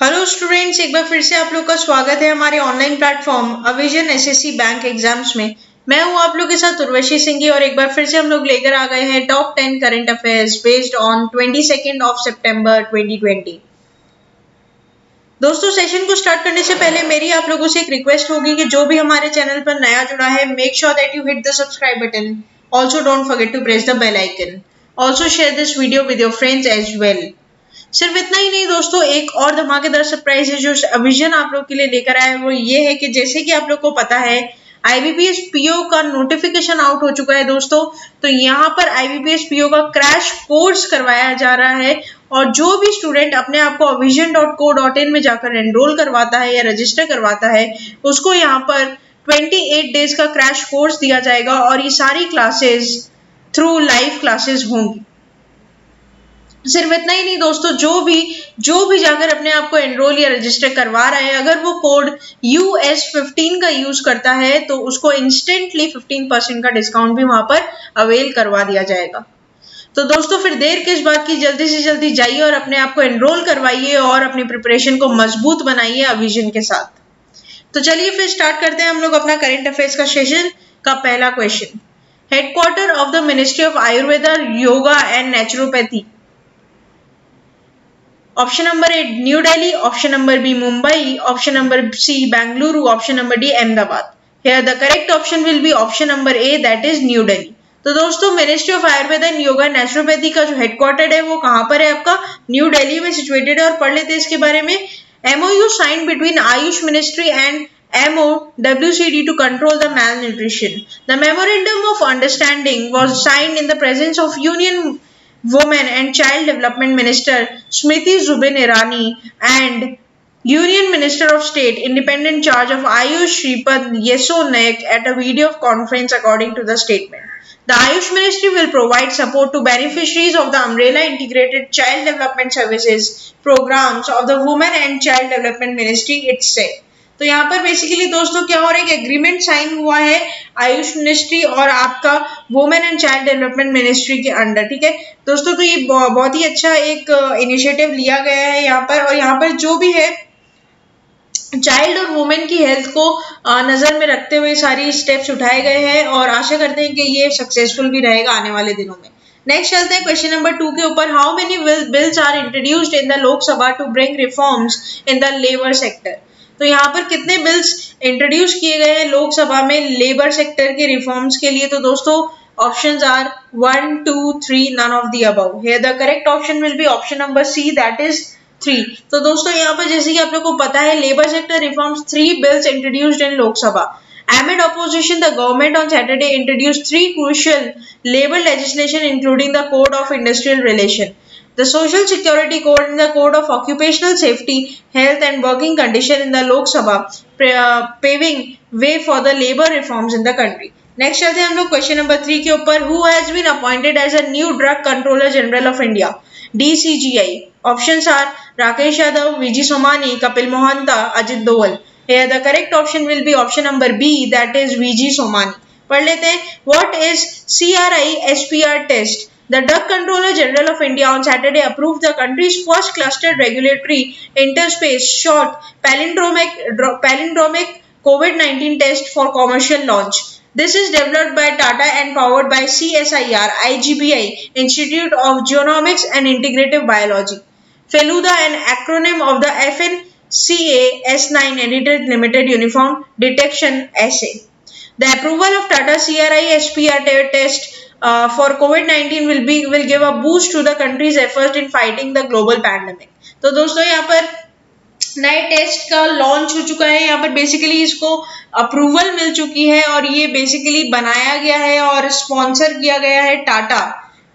Hello students, एक बार फिर से आप लोग का स्वागत है हमारे ऑनलाइन प्लेटफॉर्म अविजन एसएससी बैंक एग्जाम्स में। मैं हूं आप लोग के साथ उर्वशी सिंह और एक बार फिर से हम लोग लेकर आ गए हैं top 10 current affairs based on 22 सितंबर 2020। दोस्तों, सेशन को स्टार्ट करने से पहले मेरी आप लोगों से एक रिक्वेस्ट होगी कि जो भी हमारे चैनल पर नया जुड़ा है, make sure that you hit the subscribe button. Also don't forget to press the bell icon. Also share this video with your friends as well. सिर्फ इतना ही नहीं दोस्तों, एक और धमाकेदार सरप्राइज है जो अविजन आप लोग के लिए लेकर आया है। वो ये है कि जैसे कि आप लोग को पता है, आईबीपीएस पीओ का नोटिफिकेशन आउट हो चुका है दोस्तों। तो यहाँ पर आईबीपीएस पीओ का क्रैश कोर्स करवाया जा रहा है और जो भी स्टूडेंट अपने आप को avision.co.in में जाकर एनरोल करवाता है या रजिस्टर करवाता है, उसको यहाँ पर 28 डेज का क्रैश कोर्स दिया जाएगा और ये सारी क्लासेस थ्रू लाइव क्लासेस होंगी। सिर्फ इतना ही नहीं दोस्तों, जो भी जाकर अपने आप को एनरोल या रजिस्टर करवा रहा है, अगर वो कोड US15 का यूज करता है तो उसको इंस्टेंटली 15% का डिस्काउंट भी वहां पर अवेल करवा दिया जाएगा। तो दोस्तों, फिर देर किस बात की, जल्दी से जल्दी जाइए और अपने आप को एनरोल करवाइए और अपनी प्रिपरेशन को मजबूत बनाइए अविजन के साथ। तो चलिए फिर स्टार्ट करते हैं हम लोग अपना करंट अफेयर्स का सेशन का पहला question. Headquarter of the ministry of Ayurveda, yoga and naturopathy. Option number A new Delhi, option number B Mumbai, option number C Bengaluru, option number D Ahmedabad. Here the correct option will be option number A, that is new Delhi. तो दोस्तों, ministry of Ayurveda and yoga naturopathy का जो headquarter है वो कहाँ पर है? आपका न्यू दिल्ली में सिचुएटेड है। और पढ़ लेते हैं इसके बारे में। MOU signed between Ayush ministry and MOWCD to control the malnutrition. The memorandum of understanding was signed in the presence of Union Women and Child Development Minister Smriti Zubin Irani and Union Minister of State Independent Charge of Ayush Shripad Yeso Naik at a video conference according to the statement. The Ayush Ministry will provide support to beneficiaries of the umbrella integrated child development services programs of the Women and Child Development Ministry, it said. तो यहाँ पर basically दोस्तों क्या हो रहा है कि agreement sign हुआ है आयुष मिनिस्ट्री और आपका women and child development ministry के अंडर। ठीक है दोस्तों, तो ये बहुत ही अच्छा एक इनिशिएटिव लिया गया है यहाँ पर। और यहाँ पर जो भी है चाइल्ड और वुमेन की हेल्थ को नजर में रखते हुए सारी स्टेप्स उठाए गए हैं और आशा करते हैं कि ये सक्सेसफुल भी रहेगा आने वाले दिनों में। नेक्स्ट चलते हैं क्वेश्चन नंबर 2 के ऊपर। How many bills are introduced in the Lok Sabha to bring reforms in the labour sector. तो यहाँ पर कितने बिल्स इंट्रोड्यूस किए गए हैं लोकसभा में लेबर सेक्टर के रिफॉर्म्स के लिए? तो दोस्तों options are 1, 2, 3, none of the above. Here the correct option will be option number C, that is 3। तो दोस्तों यहाँ पर जैसे कि आप लोग को पता है, labour sector reforms 3 bills introduced in Lok Sabha. Amid opposition, the government on Saturday introduced 3 crucial labor legislation, including the Code of Industrial Relation, the Social Security Code, and the Code of Occupational Safety, Health and Working Condition in the Lok Sabha, paving way for the labor reforms in the country. Next चलते हैं हम लोग question number 3 के ऊपर। Who has been appointed as a new Drug Controller General of India, DCGI? Options are Rakesh Yadav, VG Somani, Kapil Mohanta, Ajit Doval. Here the correct option will be option number B, that is VG Somani. पढ़ लेते हैं। What is CRI-SPR test? The Drug Controller General of India on Saturday approved the country's first clustered regulatory interspace short palindromic COVID-19 test for commercial launch. This is developed by Tata and powered by CSIR IGBI, Institute of Genomics and Integrative Biology. Feluda, an acronym of the FNCA S9 Edited Limited Uniform Detection Assay. The approval of Tata CRI-SPR test for COVID-19 will give a boost to the country's efforts in fighting the global pandemic. तो दोस्तों यहाँ पर नए test का launch हो चुका है। यहाँ पर बेसिकली इसको अप्रूवल मिल चुकी है और ये बेसिकली बनाया गया है और स्पॉन्सर किया गया है टाटा।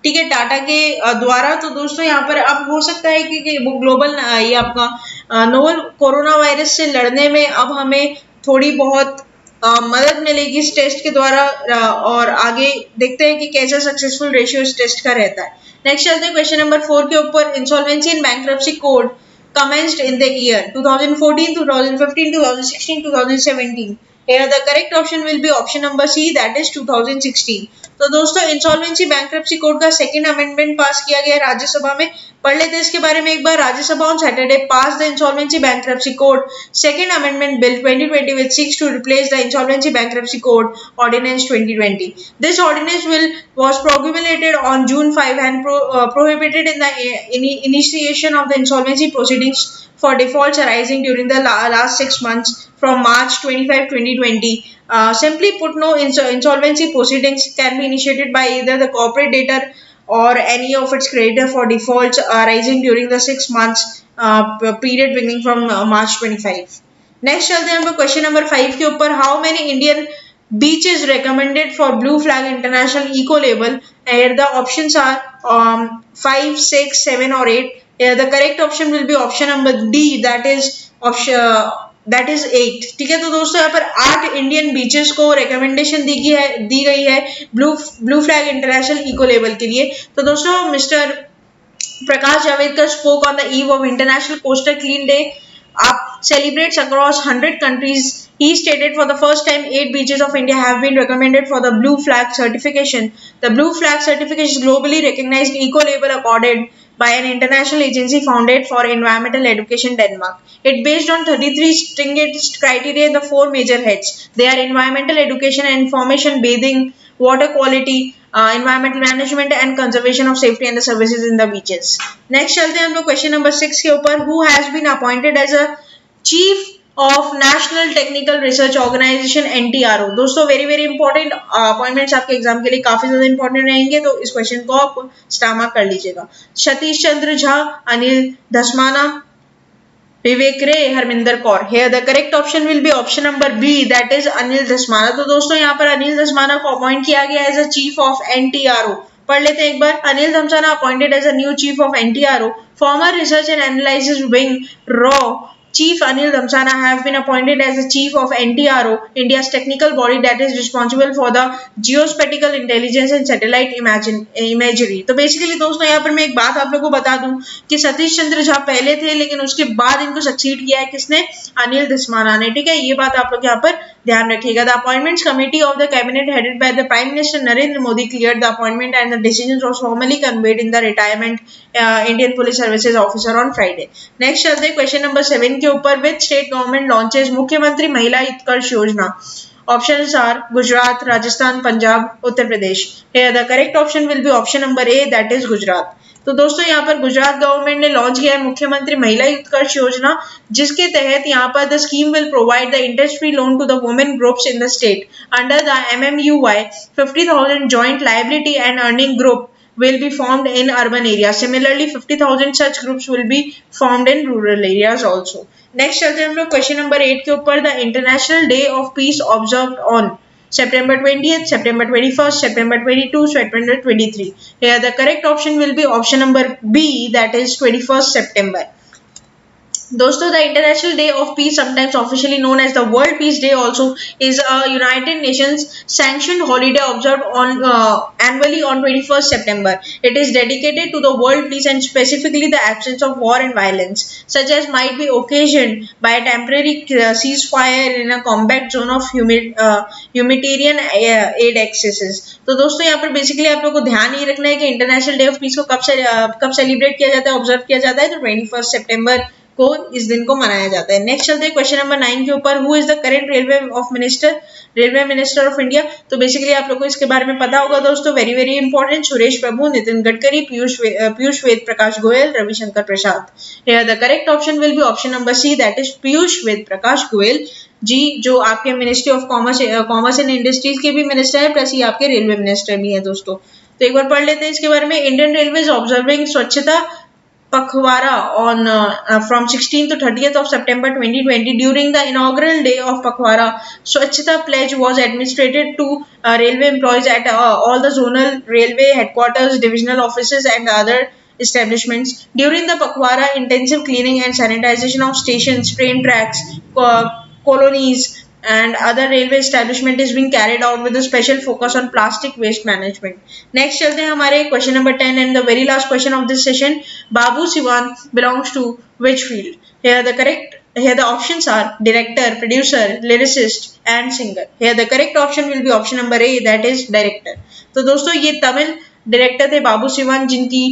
ठीक है, टाटा के द्वारा। तो दोस्तों यहाँ पर अब हो सकता है कि वो ग्लोबल ये आपका नोवल कोरोना वायरस से लड़ने में अब हमें थोड़ी बहुत मदद मिलेगी इस टेस्ट के द्वारा और आगे देखते हैं कि कैसा सक्सेसफुल रेशियो इस टेस्ट का रहता है। नेक्स्ट चलते हैं क्वेश्चन नंबर 4 के ऊपर। Insolvency and bankruptcy code commenced in the year 2014, 2015, 2016, 2017. Here the correct option will be option number C, that is 2016. तो दोस्तों इंसॉल्वेंसी बैंक्रप्सी कोड का सेकंड अमेंडमेंट पास किया गया राज्यसभा में, पढ़ लेते हैं इसके बारे में एक बार। Rajya Sabha on Saturday pass the insolvency bankruptcy code second amendment bill 2020 which seeks to replace the insolvency bankruptcy code ordinance 2020. This ordinance was promulgated on June 5 and prohibited in the initiation of the insolvency proceedings for defaults arising during the last 6 months from March 25, 2020. Simply put, no insolvency proceedings can be initiated by either the corporate debtor or any of its creditor for defaults arising during the 6 months period beginning from March 25. Next चलते हैं हम लोग question number 5 के ऊपर। How many Indian beaches recommended for blue flag international eco label? Here the options are 5, 6, 7 or 8. Here the correct option will be option number D, that is 8। ठीक है, तो दोस्तों यहाँ पर 8 इंडियन बीचेस को recommendation दी गई है blue flag international eco level के लिए। तो दोस्तों mister Prakash Javadekar spoke on the eve of International Coastal Clean Day celebrates across 100 countries. He stated for the first time 8 beaches of India have been recommended for the blue flag certification. The blue flag certification is globally recognized eco label accorded by an international agency founded for environmental education, Denmark. It based on 33 stringent criteria in the 4 major heads. They are environmental education and information, bathing, water quality, environmental management and conservation of safety and the services in the beaches. Next चलते हैं हम लोग question number 6 के ऊपर। Who has been appointed as a chief of National Technical Research Organization NTRO? दोस्तों very very important appointments आपके exam के लिए काफी ज्यादा इंपॉर्टेंट रहेंगे, तो इस क्वेश्चन को आप स्टार मार्क कर लीजिएगा। सतीश चंद्र झा, अनिल धस्माना, विवेक रे, Harminder Kaur. Here the correct option will be option number B, that is Anil Dhasmana. तो दोस्तों यहाँ पर अनिल धस्माना को अपॉइंट किया गया as a chief of NTRO। पढ़ लेते हैं एक बार। Anil Dhasmana appointed as a new chief of NTRO, former research and analysis wing रॉ। Chief Anil Dhamsana have been appointed as the chief of NTRO, India's technical body that is responsible for the geospatial intelligence and satellite imagery. तो basically दोस्तों यहाँ पर मैं एक बात आप लोगों को बता दूं कि सतीश चंद्र झा पहले थे, लेकिन उसके बाद इनको सक्सीड किया है किसने? अनिल धस्माना ने। ठीक है, ये बात आप लोग यहाँ पर ध्यान रखिएगा। The appointments committee of the cabinet headed by the prime minister Narendra Modi cleared the appointment and the decision was formally conveyed in the retirement Indian police services officer on Friday. Next चलते हैं क्वेश्चन नंबर 7 के ऊपर। Which state government launches मुख्यमंत्री Mahila Utkarsh Yojana? Options are Gujarat, Rajasthan, Punjab, Uttar Pradesh. Here the correct option will be option number A, that is Gujarat. तो दोस्तों यहाँ पर Gujarat government ने लॉन्च किया है मुख्यमंत्री महिला उत्कर्ष योजना, जिसके तहत यहाँ पर the scheme will provide the interest free loan to the women groups in the state under the MMUY 50,000 joint liability and earning group will be formed in urban areas. Similarly, 50,000 such groups will be formed in rural areas also. Next चलते हैं हम लोग question number 8 के ऊपर। The international day of piece observed on September 20th, September 21st, September 22, September 23. Here the correct option will be option number B, that is 21st September. दोस्तों the international day of peace, sometimes officially known as the world peace day also, is a United Nations sanctioned holiday observed on annually on 21st September. It is dedicated to the world peace and specifically the absence of war and violence, such as might be occasioned by a temporary ceasefire in a combat zone of humanitarian aid excesses. तो दोस्तों यहाँ पर basically आप लोग को ध्यान ये रखना है कि इंटरनेशनल डे ऑफ पीस को कब सेलिब्रेट किया जाता है, ऑब्जर्व किया जाता है, तो 21 सितंबर को इस दिन को मनाया जाता है। नेक्स्ट चलते हैं क्वेश्चन नंबर 9 के ऊपर। Who is the current railway minister of India? तो बेसिकली आप लोग को इसके बारे में पता होगा दोस्तों, very very important. Suresh Prabhu, Nitin Gadkari, Piyush Ved Prakash Goyal, Ravishankar Prasad. Here the correct option will be option number C, that is Piyush Ved Prakash Goyal ji, जो आपके ministry of commerce and industries के भी मिनिस्टर है, प्लस ये आपके रेलवे मिनिस्टर भी है दोस्तों। तो एक बार पढ़ लेते हैं इसके बारे में। इंडियन रेलवे ऑब्जर्विंग स्वच्छता Pakhwara on from 16th to 30th of September 2020. During the inaugural day of Pakhwara, Swachhata pledge was administered to railway employees at all the zonal railway headquarters, divisional offices and other establishments. During the Pakhwara, intensive cleaning and sanitization of stations, train tracks, colonies and other railway establishment is being carried out with a special focus on plastic waste management. Next चलते हैं हमारे question number 10 and the very last question of this session. Babu Sivan belongs to which field? Here the options are director, producer, lyricist, and singer. Here the correct option will be option number A, that is director. तो दोस्तों ये Tamil director थे बाबू सिवन, जिनकी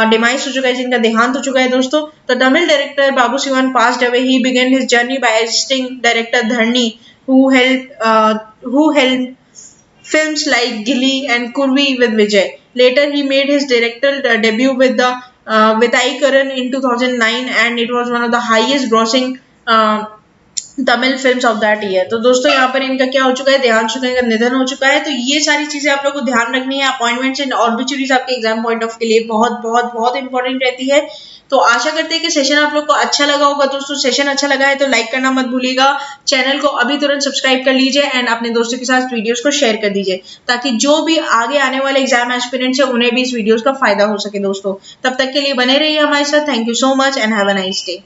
demise हो चुका है, जिनका देहांत हो चुका है दोस्तों. तो Tamil director Babu Sivan passed away. He began his journey by assisting director Dharni, who helped films like Gilly and Kurvi with Vijay. Later he made his directorial debut with Aikaran in 2009 and it was one of the highest grossing Tamil films of that year. तो दोस्तों यहाँ पर इनका क्या हो चुका है, देहांत शुक्ला का निधन हो चुका है. तो ये सारी चीजें आप लोग को ध्यान रखनी है. अपॉइंटमेंट्स एंड ऑब्ituaries आपके एग्जाम पॉइंट ऑफ के लिए बहुत बहुत बहुत इंपॉर्टेंट रहती है. तो आशा करते हैं कि सेशन आप लोग को अच्छा लगा होगा. दोस्तों सेशन अच्छा लगा है तो लाइक करना मत भूलिएगा. चैनल को अभी तुरंत सब्सक्राइब कर लीजिए एंड अपने दोस्तों के साथ वीडियोस को शेयर कर दीजिए ताकि जो भी आगे आने वाले एग्जाम एस्पिरेंट्स है उन्हें भी इस वीडियोस का फायदा हो सके. दोस्तों तब तक के लिए बने रहिए हमारे साथ. Thank you so much and have a nice day.